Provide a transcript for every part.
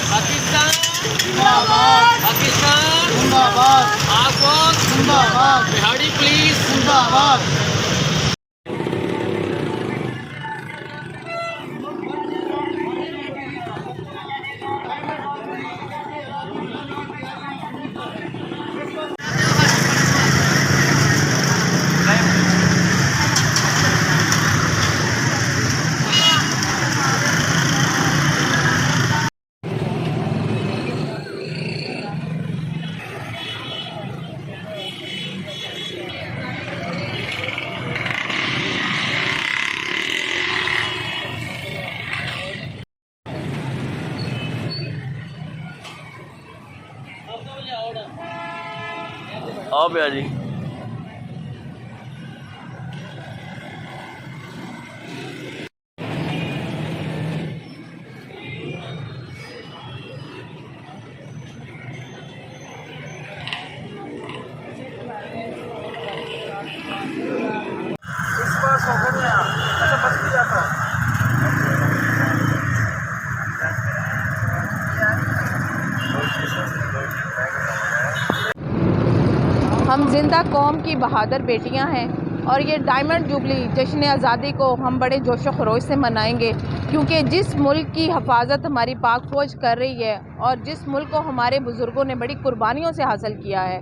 पाकिस्तान जिंदाबाद, पाकिस्तान जिंदाबाद, आज़ाद जिंदाबाद, बिहारी पुलिस जिंदाबाद। आओ भैया जी। इस बार सौगंध में अच्छा बच भी जाता है। हम जिंदा कौम की बहादुर बेटियां हैं और ये डायमंड जुबली जश्न आज़ादी को हम बड़े जोशो खरोश से मनाएंगे, क्योंकि जिस मुल्क की हिफाजत हमारी पाक फ़ौज कर रही है और जिस मुल्क को हमारे बुज़ुर्गों ने बड़ी कुर्बानियों से हासिल किया है,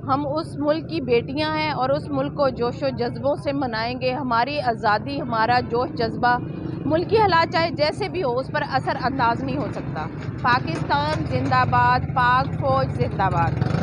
हम उस मुल्क की बेटियां हैं और उस मुल्क को जोशो जज्बों से मनाएंगे। हमारी आज़ादी, हमारा जोश जज्बा मुल्की हालात चाहे जैसे भी हो उस पर असर अंदाज नहीं हो सकता। पाकिस्तान जिंदाबाद, पाक फ़ौज जिंदाबाद।